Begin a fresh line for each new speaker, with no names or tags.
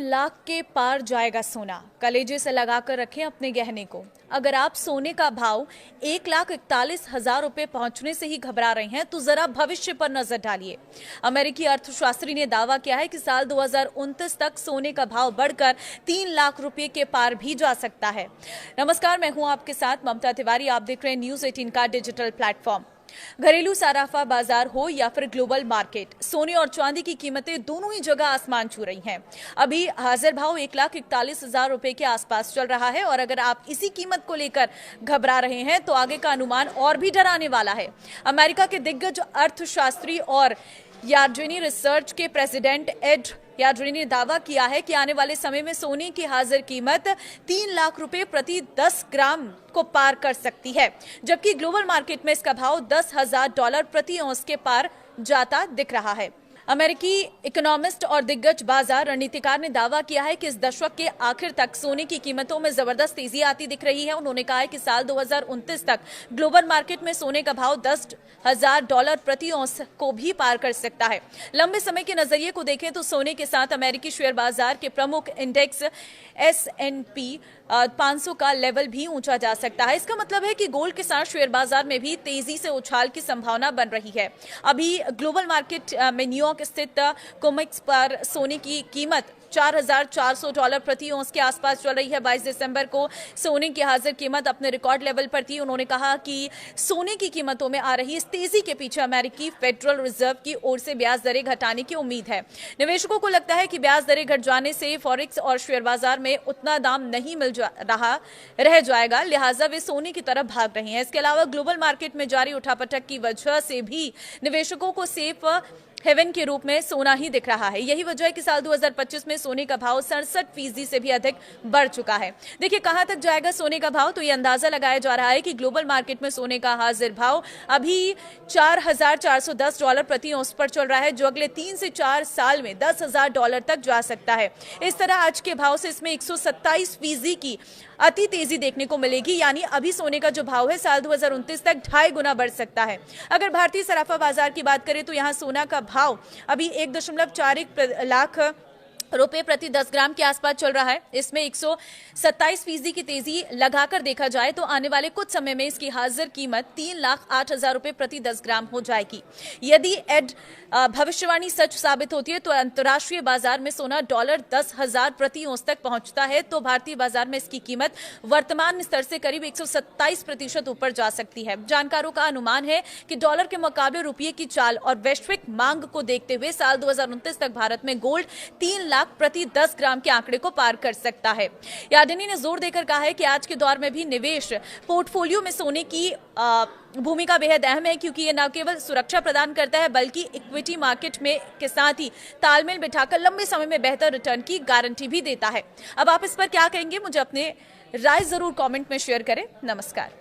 लाख के पार जाएगा सोना। कलेजे से लगाकर रखें अपने गहने को। अगर आप सोने का भाव 1,41,000 रुपए पहुंचने से ही घबरा रहे हैं तो जरा भविष्य पर नजर डालिए। अमेरिकी अर्थशास्त्री ने दावा किया है कि साल 2029 तक सोने का भाव बढ़कर 3 लाख रुपए के पार भी जा सकता है। नमस्कार, मैं हूं आपके साथ ममता तिवारी। आप देख रहे हैं न्यूज 18 का डिजिटल प्लेटफॉर्म। घरेलू सराफा बाजार हो या फिर ग्लोबल मार्केट, सोने और चांदी की कीमतें दोनों ही जगह आसमान छू रही हैं। अभी हाजिर भाव 1,41,000 रुपए के आसपास चल रहा है और अगर आप इसी कीमत को लेकर घबरा रहे हैं तो आगे का अनुमान और भी डराने वाला है। अमेरिका के दिग्गज अर्थशास्त्री और यार्डनी रिसर्च के प्रेसिडेंट एड यार्डनी ने दावा किया है कि आने वाले समय में सोने की हाजिर कीमत 3 लाख रुपए प्रति 10 ग्राम को पार कर सकती है, जबकि ग्लोबल मार्केट में इसका भाव $10,000 प्रति औंस के पार जाता दिख रहा है। अमेरिकी इकोनॉमिस्ट और दिग्गज बाजार रणनीतिकार ने दावा किया है कि इस दशक के आखिर तक सोने की कीमतों में जबरदस्त तेजी आती दिख रही है। उन्होंने कहा है कि साल 2029 तक ग्लोबल मार्केट में सोने का भाव $10,000 प्रति औंस को भी पार कर सकता है। लंबे समय के नजरिए को देखें तो सोने के साथ अमेरिकी शेयर बाजार के प्रमुख इंडेक्स S&P 500 का लेवल भी ऊंचा जा सकता है। इसका मतलब है कि गोल्ड के साथ शेयर बाजार में भी तेजी से उछाल की संभावना बन रही है। अभी ग्लोबल मार्केट में न्यूयॉर्क स्थित कोमेक्स पर सोने की कीमत $4,400 प्रति औंस के आसपास चल रही है। 22 दिसंबर को सोने की हाजिर कीमत अपने रिकॉर्ड लेवल पर थी। उन्होंने कहा कि सोने की कीमतों में आ रही इस तेजी के पीछे अमेरिकी फेडरल रिजर्व की ओर से ब्याज दरें घटाने की उम्मीद है। निवेशकों को लगता है कि ब्याज दरें घट जाने से फॉरेक्स और शेयर बाजार में उतना दाम नहीं रह जाएगा, लिहाजा वे सोने की तरफ भाग रहे हैं। इसके अलावा ग्लोबल मार्केट में जारी उठापटक की वजह से भी निवेशकों को सेफ हेवन के रूप में सोना ही दिख रहा है। यही वजह है कि साल 2025 में सोने का भाव 67% से भी अधिक बढ़ चुका है। देखिए कहां तक जाएगा सोने का भाव, तो ये अंदाजा लगाया जा रहा है कि ग्लोबल मार्केट में सोने का हाजिर भाव अभी $4,410 प्रति औंस पर चल रहा है, जो अगले 3 से 4 साल में $10,000 तक जा सकता है। इस तरह आज के भाव से इसमें 127% की अति तेजी देखने को मिलेगी, यानी अभी सोने का जो भाव है साल 2029 तक 2.5 गुना बढ़ सकता है। अगर भारतीय सराफा बाजार की बात करें तो यहाँ सोना का भाव अभी 1.41 लाख रुपए प्रति 10 ग्राम के आसपास चल रहा है। इसमें 127% की तेजी लगाकर देखा जाए तो आने वाले कुछ समय में इसकी हाजिर कीमत 3,08,000 रुपए प्रति 10 ग्राम हो जाएगी। यदि भविष्यवाणी सच साबित होती है तो अंतर्राष्ट्रीय बाजार में सोना $10,000 प्रति औंस तक पहुंचता है तो भारतीय बाजार में इसकी कीमत वर्तमान स्तर से करीब 127% ऊपर जा सकती है। जानकारों का अनुमान है कि डॉलर के मुकाबले रुपये की चाल और वैश्विक मांग को देखते हुए साल 2029 तक भारत में गोल्ड 3 लाख प्रति 10 ग्राम के आंकड़े को पार कर सकता है। यार्डनी ने जोर देकर कहा है कि आज के दौर में भी निवेश पोर्टफोलियो में सोने की भूमिका बेहद अहम है, क्योंकि ये न केवल सुरक्षा प्रदान करता है बल्कि इक्विटी मार्केट में के साथ ही तालमेल बिठाकर लंबे समय में बेहतर रिटर्न की गारंटी भी देता है। अब आप इस पर क्या कहेंगे, मुझे अपने राय जरूर कमेंट में शेयर करें। नमस्कार।